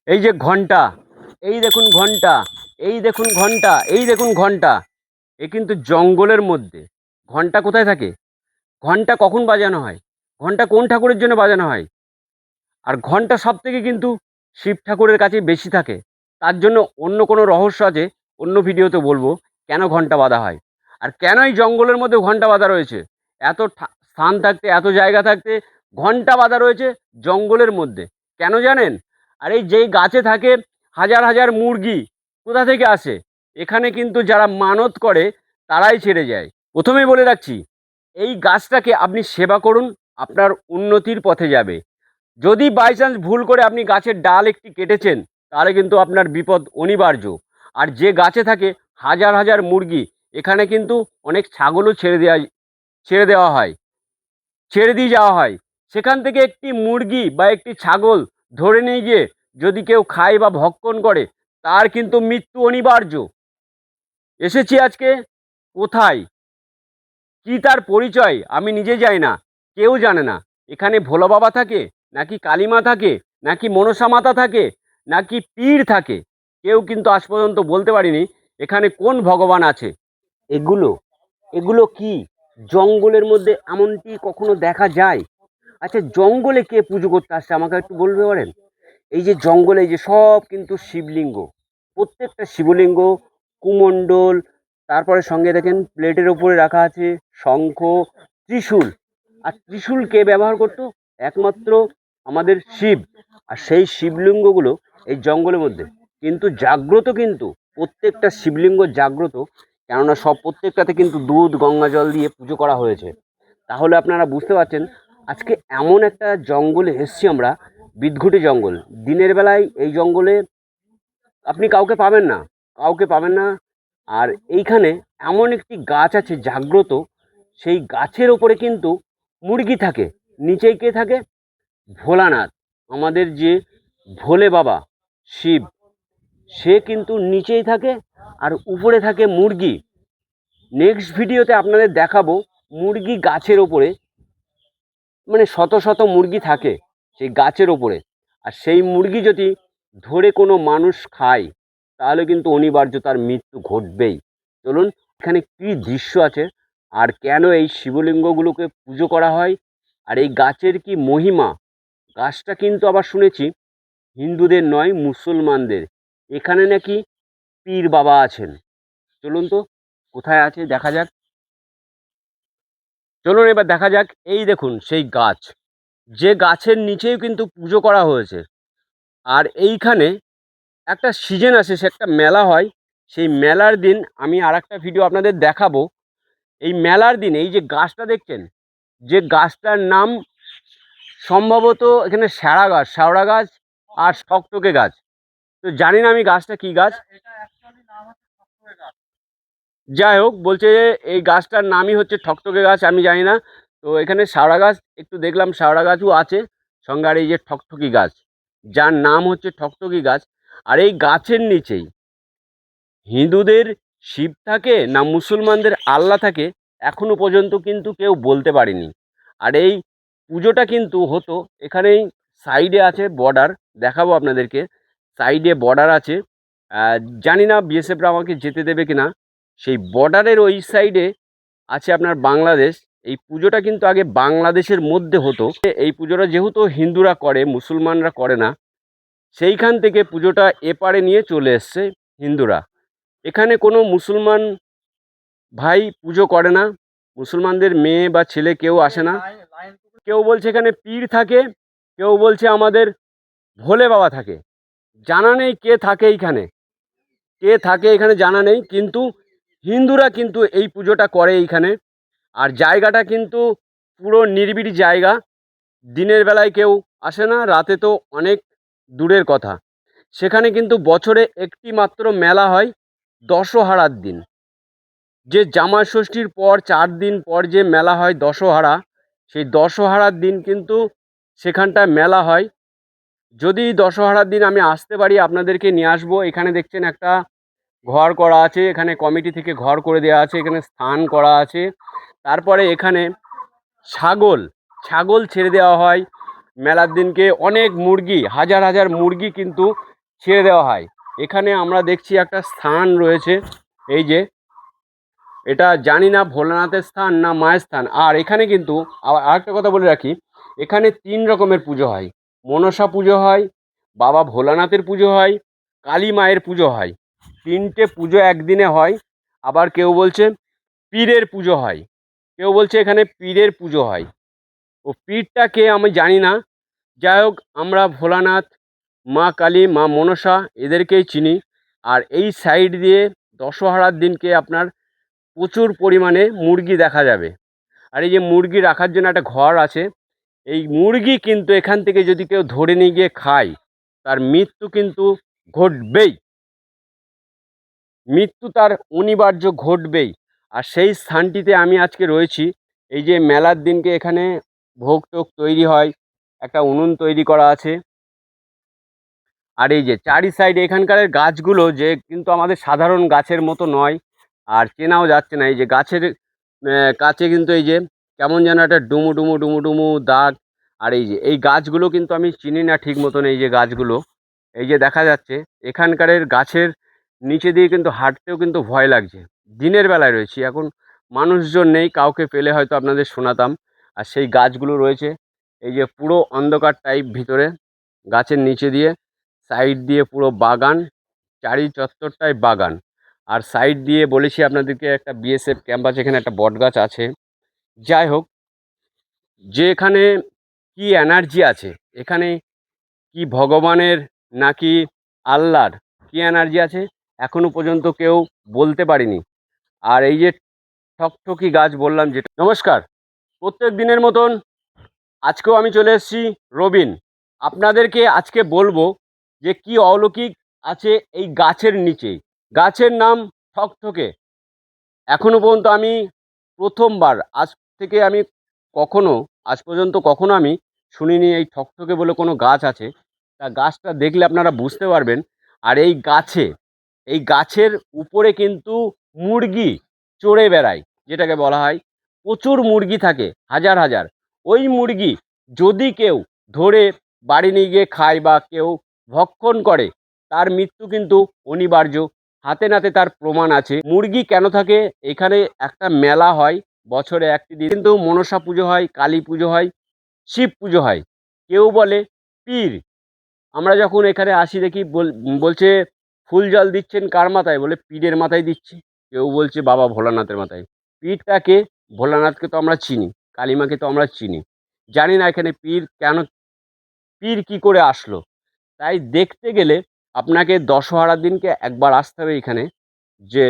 এই যে ঘন্টা, এই দেখুন ঘন্টা, এই দেখুন ঘন্টা, এই দেখুন ঘন্টা। এ কিন্তু জঙ্গলের মধ্যে। ঘন্টা কোথায় থাকে? ঘন্টা কখন বাজানো হয়? ঘন্টা কোন ঠাকুরের জন্য বাজানো হয়? আর ঘন্টা সবথেকে কিন্তু শিব ঠাকুরের কাছে বেশি থাকে। তার জন্য অন্য কোনো রহস্য আছে, অন্য ভিডিওতে বলবো কেন ঘন্টা বাঁধা হয়। আর কেন এই জঙ্গলের মধ্যে ঘন্টা বাঁধা রয়েছে? এত স্থান থাকতে, এত জায়গা থাকতে ঘন্টা বাঁধা রয়েছে জঙ্গলের মধ্যে। কেন জানেন? আর এই যেই গাছে থাকে হাজার হাজার মুরগি, কোথা থেকে আসে? এখানে কিন্তু যারা মানত করে তারাই ছেড়ে যায়। প্রথমেই বলে রাখছি, এই গাছটাকে আপনি সেবা করুন, আপনার উন্নতির পথে যাবে। যদি বাই চান্স ভুল করে আপনি গাছের ডাল একটি কেটেছেন, তাহলে কিন্তু আপনার বিপদ অনিবার্য। আর যে গাছে থাকে হাজার হাজার মুরগি, এখানে কিন্তু অনেক ছাগলও ছেড়ে দেওয়া হয়, ছেড়ে দিয়ে যাওয়া হয়। সেখান থেকে একটি মুরগি বা একটি ছাগল ধরে নিয়ে গিয়ে যদি কেউ খায় বা ভক্ষণ করে, তার কিন্তু মৃত্যু অনিবার্য। এসেছি আজকে কোথায়, কি তার পরিচয় আমি নিজে জানি না, কেউ জানে না। এখানে ভোলা বাবা থাকে, নাকি কালীমা থাকে, নাকি মনসা মাতা থাকে, নাকি পীর থাকে, কেউ কিন্তু আজ পর্যন্ত বলতে পারিনি এখানে কোন ভগবান আছে। এগুলো এগুলো কি জঙ্গলের মধ্যে এমনটি কখনো দেখা যায়? আচ্ছা, জঙ্গলে কে পুজো করতে আসছে আমাকে একটু বলতে পারেন? এই যে জঙ্গলে এই যে সব কিন্তু শিবলিঙ্গ, প্রত্যেকটা শিবলিঙ্গ, কুমণ্ডল, তারপরে সঙ্গে দেখেন প্লেটের ওপরে রাখা আছে শঙ্খ, ত্রিশূল। আর ত্রিশূল কে ব্যবহার করতো? একমাত্র আমাদের শিব। আর সেই শিবলিঙ্গগুলো এই জঙ্গলের মধ্যে কিন্তু জাগ্রত, কিন্তু প্রত্যেকটা শিবলিঙ্গ জাগ্রত। কেননা সব প্রত্যেকটাতে কিন্তু দুধ গঙ্গা জল দিয়ে পুজো করা হয়েছে। তাহলে আপনারা বুঝতে পারছেন আজকে এমন একটা জঙ্গলে এসছি আমরা, বিদঘুটে জঙ্গল। দিনের বেলায় এই জঙ্গলে আপনি কাউকে পাবেন না, কাউকে পাবেন না। আর এইখানে এমন একটি গাছ আছে জাগ্রত, সেই গাছের ওপরে কিন্তু মুরগি থাকে। নিচেই কে থাকে? ভোলানাথ, আমাদের যে ভোলে বাবা শিব, সে কিন্তু নিচেই থাকে আর উপরে থাকে মুরগি। নেক্সট ভিডিওতে আপনাদের দেখাবো মুরগি গাছের ওপরে, মানে শত শত মুরগি থাকে সেই গাছের ওপরে। আর সেই মুরগি যদি ধরে কোনো মানুষ খায়, তাহলে কিন্তু অনিবার্য তার মৃত্যু ঘটবেই। চলুন, এখানে কি দৃশ্য আছে, আর কেন এই শিবলিঙ্গগুলোকে পুজো করা হয়, আর এই গাছের কি মহিমা। গাছটা কিন্তু আবার শুনেছি হিন্দুদের নয়, মুসলমানদের। এখানে নাকি পীর বাবা আছেন। চলুন তো কোথায় আছে দেখা যাক। চলুন এবার দেখা যাক। এই দেখুন সেই গাছ, যে গাছের নিচেই কিন্তু পুজো করা হয়েছে। আর এইখানে একটা সিজন আসে, সে একটা মেলা হয়। সেই মেলার দিন আমি আর একটা ভিডিও আপনাদের দেখাবো। এই মেলার দিন এই যে গাছটা দেখছেন, যে গাছটার নাম সম্ভবত এখানে শ্যাওড়া গাছ আর টকটকে গাছ। তো জানি না আমি গাছটা কি গাছ। যাই হোক, বলছে যে এই গাছটার নামই হচ্ছে ঠকঠকে গাছ, আমি জানি না। তো এখানে শাওড়া গাছ একটু দেখলাম, শাওড়া গাছও আছে সঙ্গে, আর এই যে ঠকঠকি গাছ, যার নাম হচ্ছে ঠকঠকি গাছ। আর এই গাছের নিচেই হিন্দুদের শিব থাকে না মুসলমানদের আল্লাহ থাকে, এখনো পর্যন্ত কিন্তু কেউ বলতে পারেনি। আর এই পুজোটা কিন্তু হতো এখানেই। সাইডে আছে বর্ডার, দেখাবো আপনাদেরকে। সাইডে বর্ডার আছে, জানি না বিএসএফরা আমাকে যেতে দেবে কিনা। সেই বর্ডারের ওই সাইডে আছে আপনার বাংলাদেশ। এই পুজোটা কিন্তু আগে বাংলাদেশের মধ্যে হতো। এই পুজোটা যেহেতু হিন্দুরা করে, মুসলমানরা করে না, সেইখান থেকে পুজোটা এপারে নিয়ে চলে এসছে হিন্দুরা। এখানে কোনো মুসলমান ভাই পুজো করে না, মুসলমানদের মেয়ে বা ছেলে কেউ আসে না। কেউ বলছে এখানে পীর থাকে, কেউ বলছে আমাদের ভোলে বাবা থাকে। জানা নেই কে থাকে এইখানে, কে থাকে এখানে জানা নেই, কিন্তু হিন্দুরা কিন্তু এই পুজোটা করে এইখানে। আর জায়গাটা কিন্তু পুরো নিরিবিলি জায়গা, দিনের বেলায় কেউ আসে না, রাতে তো অনেক দূরের কথা। সেখানে কিন্তু বছরে একটি মাত্র মেলা হয়, দশহারার দিন। যে জামাই ষষ্ঠীর পর 4 দিন পর যে মেলা হয় দশহারা, সেই দশহারার দিন কিন্তু সেখানটায় মেলা হয়। যদি দশহারার দিন আমি আসতে পারি আপনাদেরকে নিয়ে আসবো। এখানে দেখছেন একটা ঘর করা আছে, এখানে কমিটি থেকে ঘর করে দেওয়া আছে, এখানে স্থান করা আছে। তারপরে এখানে ছাগল ছাগল ছেড়ে দেওয়া হয় মেলার দিনকে। অনেক মুরগি, হাজার হাজার মুরগি কিন্তু ছেড়ে দেওয়া হয়। এখানে আমরা দেখছি একটা স্থান রয়েছে, এই যে এটা জানি না ভোলানাথের স্থান না মায়ের স্থান। আর এখানে কিন্তু আবার আরেকটা কথা বলে রাখি, এখানে 3 রকমের পুজো হয়। মনসা পুজো হয়, বাবা ভোলানাথের পুজো হয়, কালী মায়ের পুজো হয়। 3টে পুজো একদিনে হয়। আবার কেউ বলছে পীরের পুজো হয়, কেউ বলছে এখানে পীরের পুজো হয়। ও পীরটা কে আমি জানি না। যাই হোক, আমরা ভোলানাথ, মা কালী, মা মনসা এদেরকেই চিনি। আর এই সাইড দিয়ে দশহরার দিনকে আপনার প্রচুর পরিমাণে মুরগি দেখা যাবে। আর এই যে মুরগি রাখার জন্য একটা ঘর আছে, এই মুরগি কিন্তু এখান থেকে যদি কেউ ধরে নিয়ে গিয়ে খায়, তার মৃত্যু কিন্তু ঘটবেই, মৃত্যু তার অনিবার্য ঘটবেই। আর সেই স্থানটিতে আমি আজকে রয়েছি। এই যে মেলার দিনকে এখানে ভোগ টোগ তৈরি হয়, একটা উনুন তৈরি করা আছে। আর এই যে চারি সাইডে এখানকার গাছগুলো যে কিন্তু আমাদের সাধারণ গাছের মতো নয়, আর চেনাও যাচ্ছে না। এই যে গাছের কাছে কিন্তু এই যে কেমন যেন একটা ডুমু ডুমু ডুমু ডুমু দাগ। আর এই যে এই গাছগুলো কিন্তু আমি চিনি না ঠিক মতন। এই যে গাছগুলো এই যে দেখা যাচ্ছে, এখানকার গাছের নিচে দিয়ে কিন্তু হাঁটতেও কিন্তু ভয় লাগছে। দিনের বেলায় রয়েছি, এখন মানুষজন নেই, কাউকে পেলে হয়তো আপনাদের শোনাতাম। আর সেই গাছগুলো রয়েছে এই যে পুরো অন্ধকার টাইপ ভিতরে, গাছের নিচে দিয়ে সাইড দিয়ে পুরো বাগান, চারি চত্বরটাই বাগান। আর সাইড দিয়ে বলেছি আপনাদেরকে একটা বিএসএফ ক্যাম্প আছে, এখানে একটা বট গাছ আছে। যাই হোক, যে এখানে কি এনার্জি আছে, এখানে কি ভগবানের নাকি আল্লাহর কি এনার্জি আছে এখনো পর্যন্ত কেউ বলতে পারেনি। আর এই যে ঠকঠকি গাছ বললাম যেটা, নমস্কার, প্রত্যেক দিনের মতন আজকেও আমি চলে এসেছি রবিন। আপনাদেরকে আজকে বলবো যে কি অলৌকিক আছে এই গাছের নিচে। গাছের নাম ঠকঠকে। এখনো পর্যন্ত আমি প্রথমবার, আজ থেকে আমি কখনো, আজ পর্যন্ত কখনো আমি শুনিনি এই ঠকঠকে বলে কোনো গাছ আছে। তা গাছটা দেখলে আপনারা বুঝতে পারবেন। আর এই গাছে, এই গাছের উপরে কিন্তু মুরগি চড়ে বেড়ায়, যেটাকে বলা হয়। প্রচুর মুরগি থাকে, হাজার হাজার। ওই মুরগি যদি কেউ ধরে বাড়ি নিয়ে গিয়ে খায় বা কেউ ভক্ষণ করে, তার মৃত্যু কিন্তু অনিবার্য। হাতে নাতে তার প্রমাণ আছে। মুরগি কেন থাকে, এখানে একটা মেলা হয় বছরে একটি দিন, কিন্তু মনসা পুজো হয়, কালী পুজো হয়, শিব পুজো হয়। কেউ বলে পীর। আমরা যখন এখানে আসি দেখি বলছে ফুল জল দিচ্ছেন কার মাথায়, বলে পীরের মাথায় দিচ্ছি। কেউ বলছে বাবা ভোলানাথের মাথায়। পীরটাকে, ভোলানাথকে তো আমরা চিনি, কালীমাকে তো আমরা চিনি, জানি না এখানে পীর কেন, পীর কি করে আসলো। তাই দেখতে গেলে আপনাকে দশহরার দিনকে একবার আসতে হবে এখানে, যে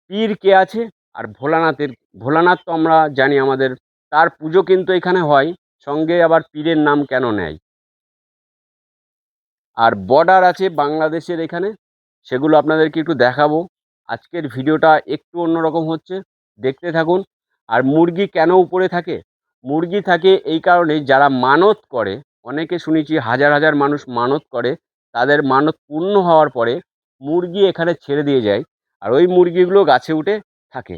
পীর কে আছে। আর ভোলানাথের, ভোলানাথ তো আমরা জানি আমাদের, তার পুজো কিন্তু এখানে হয়। সঙ্গে আবার পীরের নাম কেন নেয়। আর বর্ডার আছে বাংলাদেশের এখানে, সেগুলো আপনাদেরকে একটু দেখাবো। আজকের ভিডিওটা একটু অন্যরকম হচ্ছে, দেখতে থাকুন। আর মুরগি কেন উপরে থাকে, মুরগি থাকে এই কারণে যারা মানত করে, অনেকে শুনেছি হাজার হাজার মানুষ মানত করে, তাদের মানত পূর্ণ হওয়ার পরে মুরগি এখানে ছেড়ে দিয়ে যায়। আর ওই মুরগিগুলো গাছে উঠে থাকে।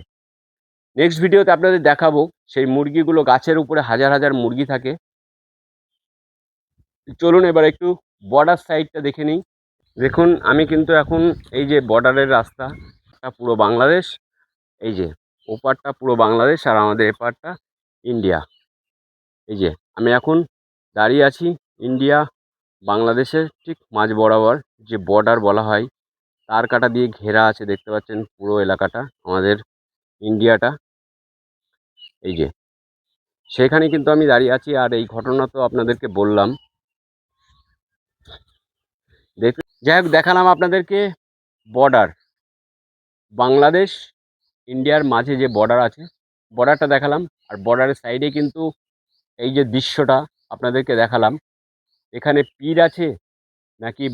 নেক্সট ভিডিওতে আপনাদের দেখাবো সেই মুরগিগুলো, গাছের উপরে হাজার হাজার মুরগি থাকে। চলুন এবার একটু বর্ডার সাইডটা দেখে নিই। দেখুন, আমি কিন্তু এখন এই যে বর্ডারের রাস্তাটা পুরো বাংলাদেশ, এই যে ওপারটা পুরো বাংলাদেশ আর আমাদের এপারটা ইন্ডিয়া। এই যে আমি এখন দাঁড়িয়ে আছি ইন্ডিয়া বাংলাদেশের ঠিক মাঝ বরাবর, যে বর্ডার বলা হয়, তার কাটা দিয়ে ঘেরা আছে, দেখতে পাচ্ছেন পুরো এলাকাটা আমাদের ইন্ডিয়াটা। এই যে সেখানে কিন্তু আমি দাঁড়িয়ে আছি। আর এই ঘটনা তো আপনাদেরকে বললাম। যাই হোক, দেখালাম আপনাদেরকে বর্ডার, বাংলাদেশ ইন্ডিয়ার মাঝে যে বর্ডার আছে, বর্ডারটা দেখালাম। আর বর্ডারের সাইডে কিন্তু এই যে দৃশ্যটা আপনাদেরকে দেখালাম, এখানে পীর আছে নাকি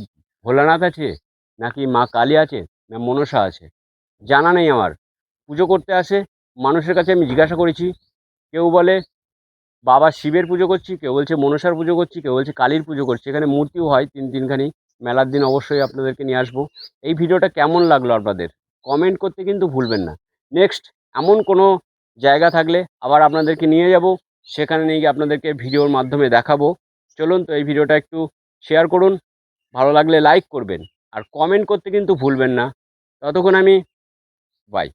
ভোলানাথ আছে, নাকি মা কালী আছে, না মনসা আছে, জানা নেই আমার। পুজো করতে আসে মানুষের কাছে আমি জিজ্ঞাসা করেছি, কেউ বলে বাবা শিবের পুজো করছি, কেউ বলছে মনসার পুজো করছি, কেউ বলছে কালীর পুজো করছি। এখানে মূর্তিও হয় তিনখানি। মেলার দিন অবশ্যই আপনাদেরকে নিয়ে আসবো। এই ভিডিওটা কেমন লাগলো আপনাদের কমেন্ট করতে কিন্তু ভুলবেন না। নেক্সট এমন কোনো জায়গা থাকলে আবার আপনাদেরকে নিয়ে যাব, সেখানে নিয়ে গিয়ে আপনাদেরকে ভিডিওর মাধ্যমে দেখাবো। চলুন তো এই ভিডিওটা একটু শেয়ার করুন। ভালো লাগলে লাইক করবেন আর কমেন্ট করতে কিন্তু ভুলবেন না। ততক্ষণ আমি বাই।